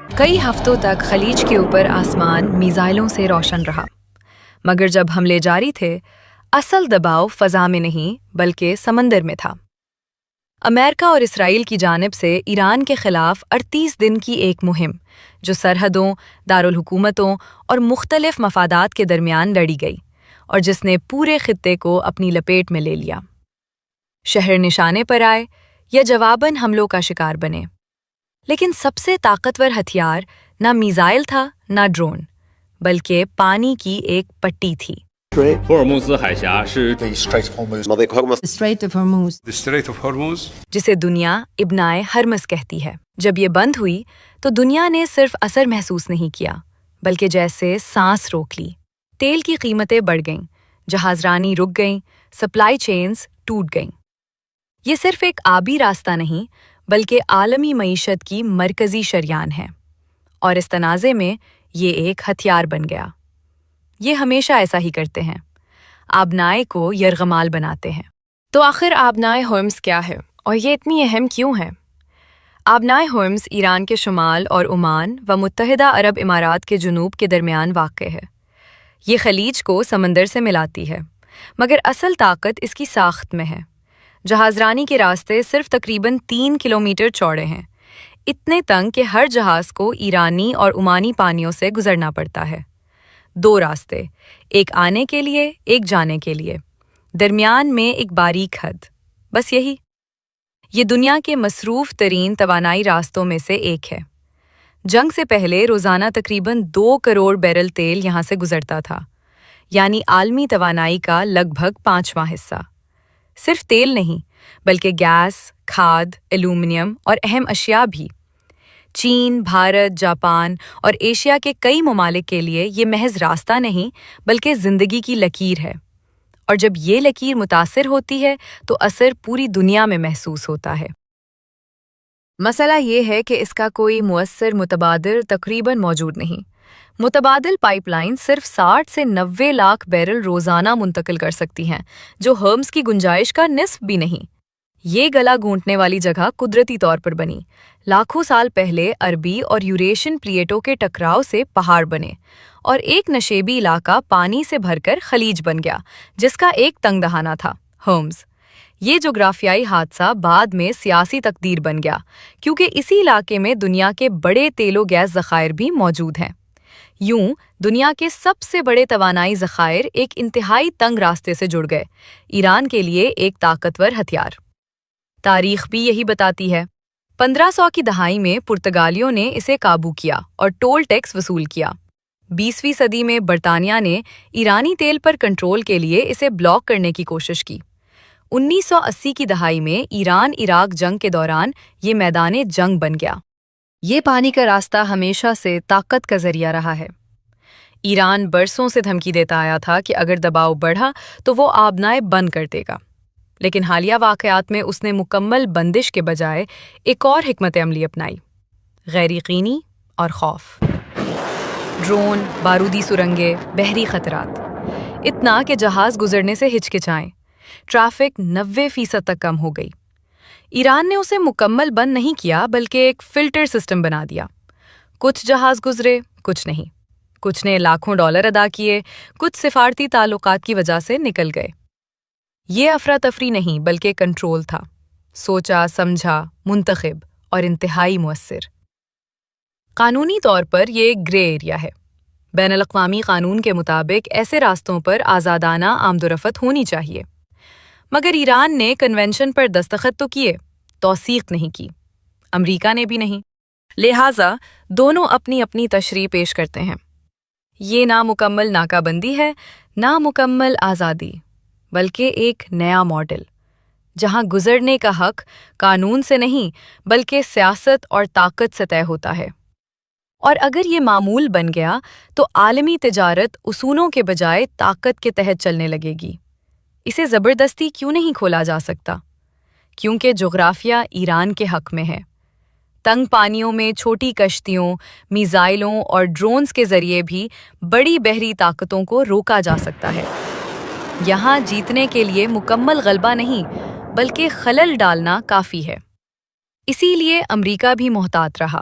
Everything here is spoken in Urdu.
کئی ہفتوں تک خلیج کے اوپر آسمان میزائلوں سے روشن رہا، مگر جب حملے جاری تھے، اصل دباؤ فضا میں نہیں بلکہ سمندر میں تھا۔ امریکہ اور اسرائیل کی جانب سے ایران کے خلاف 38 دن کی ایک مہم، جو سرحدوں، دارالحکومتوں اور مختلف مفادات کے درمیان لڑی گئی، اور جس نے پورے خطے کو اپنی لپیٹ میں لے لیا۔ شہر نشانے پر آئے یا جواباً حملوں کا شکار بنے، لیکن سب سے طاقتور ہتھیار نہ میزائل تھا نہ ڈرون، بلکہ پانی کی ایک پٹی تھی۔ 霍尔木兹海峡是 The Strait of Hormuz. The Strait of Hormuz. The Strait of Hormuz. جسے دنیا ابنائے ہرمز کہتی ہے۔ جب یہ بند ہوئی تو دنیا نے صرف اثر محسوس نہیں کیا، بلکہ جیسے سانس روک لی۔ تیل کی قیمتیں بڑھ گئیں، جہاز رانی رک گئیں، سپلائی چینز ٹوٹ گئیں۔ یہ صرف ایک آبی راستہ نہیں بلکہ عالمی معیشت کی مرکزی شریان ہے، اور اس تنازع میں یہ ایک ہتھیار بن گیا۔ یہ ہمیشہ ایسا ہی کرتے ہیں، آبنائے کو یرغمال بناتے ہیں۔ تو آخر آبنائے ہرمز کیا ہے اور یہ اتنی اہم کیوں ہے؟ آبنائے ہرمز ایران کے شمال اور عمان و متحدہ عرب امارات کے جنوب کے درمیان واقع ہے۔ یہ خلیج کو سمندر سے ملاتی ہے، مگر اصل طاقت اس کی ساخت میں ہے۔ جہاز رانی کے راستے صرف تقریباً 3 کلومیٹر چوڑے ہیں، اتنے تنگ کہ ہر جہاز کو ایرانی اور عمانی پانیوں سے گزرنا پڑتا ہے۔ 2 راستے، ایک آنے کے لیے، ایک جانے کے لیے، درمیان میں ایک باریک حد، بس یہی۔ یہ دنیا کے مصروف ترین توانائی راستوں میں سے ایک ہے۔ جنگ سے پہلے روزانہ تقریباً 2 کروڑ بیرل تیل یہاں سے گزرتا تھا، یعنی عالمی توانائی کا لگ بھگ 5واں حصہ۔ صرف تیل نہیں بلکہ گیس، کھاد، ایلومینیم اور اہم اشیاء بھی۔ چین، بھارت، جاپان اور ایشیا کے کئی ممالک کے لیے یہ محض راستہ نہیں بلکہ زندگی کی لکیر ہے، اور جب یہ لکیر متاثر ہوتی ہے تو اثر پوری دنیا میں محسوس ہوتا ہے۔ مسئلہ یہ ہے کہ اس کا کوئی مؤثر متبادل تقریباً موجود نہیں۔ متبادل پائپ لائن صرف 60 سے 90 لاکھ بیرل روزانہ منتقل کر سکتی ہیں، جو ہرمز کی گنجائش کا نصف بھی نہیں۔ یہ گلا گھونٹنے والی جگہ قدرتی طور پر بنی۔ لاکھوں سال پہلے عربی اور یوریشین پلیٹوں کے ٹکراؤ سے پہاڑ بنے، اور ایک نشیبی علاقہ پانی سے بھر کر خلیج بن گیا، جس کا ایک تنگ دہانہ تھا، ہرمز۔ یہ جغرافیائی حادثہ بعد میں سیاسی تقدیر بن گیا، کیونکہ اسی علاقے میں دنیا کے بڑے تیل و گیس ذخائر بھی موجود ہیں۔ یوں دنیا کے سب سے بڑے توانائی ذخائر ایک انتہائی تنگ راستے سے جڑ گئے، ایران کے لیے ایک طاقتور ہتھیار۔ تاریخ بھی یہی بتاتی ہے۔ 1500 کی دہائی میں پرتگالیوں نے اسے قابو کیا اور ٹول ٹیکس وصول کیا۔ 20ویں صدی میں برطانیہ نے ایرانی تیل پر کنٹرول کے لیے اسے بلاک کرنے کی کوشش کی۔ 1980 کی دہائی میں ایران عراق جنگ کے دوران یہ میدان جنگ بن گیا۔ یہ پانی کا راستہ ہمیشہ سے طاقت کا ذریعہ رہا ہے۔ ایران برسوں سے دھمکی دیتا آیا تھا کہ اگر دباؤ بڑھا تو وہ آبنائے بند کر دے گا، لیکن حالیہ واقعات میں اس نے مکمل بندش کے بجائے ایک اور حکمت عملی اپنائی: غیر یقینی اور خوف۔ ڈرون، بارودی سرنگیں، بحری خطرات، اتنا کہ جہاز گزرنے سے ہچکچائیں۔ ٹریفک 90% تک کم ہو گئی۔ ایران نے اسے مکمل بند نہیں کیا بلکہ ایک فلٹر سسٹم بنا دیا۔ کچھ جہاز گزرے، کچھ نہیں۔ کچھ نے لاکھوں ڈالر ادا کیے، کچھ سفارتی تعلقات کی وجہ سے نکل گئے۔ یہ افراتفری نہیں بلکہ کنٹرول تھا، سوچا سمجھا، منتخب اور انتہائی مؤثر۔ قانونی طور پر یہ ایک گرے ایریا ہے۔ بین الاقوامی قانون کے مطابق ایسے راستوں پر آزادانہ آمد و رفت ہونی چاہیے، مگر ایران نے کنونشن پر دستخط تو کیے، توثیق نہیں کی۔ امریکہ نے بھی نہیں۔ لہٰذا دونوں اپنی اپنی تشریح پیش کرتے ہیں۔ یہ نامکمل ناکہ بندی ہے، نامکمل آزادی، بلکہ ایک نیا ماڈل، جہاں گزرنے کا حق قانون سے نہیں بلکہ سیاست اور طاقت سے طے ہوتا ہے۔ اور اگر یہ معمول بن گیا تو عالمی تجارت اصولوں کے بجائے طاقت کے تحت چلنے لگے گی۔ اسے زبردستی کیوں نہیں کھولا جا سکتا؟ کیونکہ جغرافیہ ایران کے حق میں ہے۔ تنگ پانیوں میں چھوٹی کشتیوں، میزائلوں اور ڈرونز کے ذریعے بھی بڑی بحری طاقتوں کو روکا جا سکتا ہے۔ یہاں جیتنے کے لیے مکمل غلبہ نہیں بلکہ خلل ڈالنا کافی ہے۔ اسی لیے امریکہ بھی محتاط رہا۔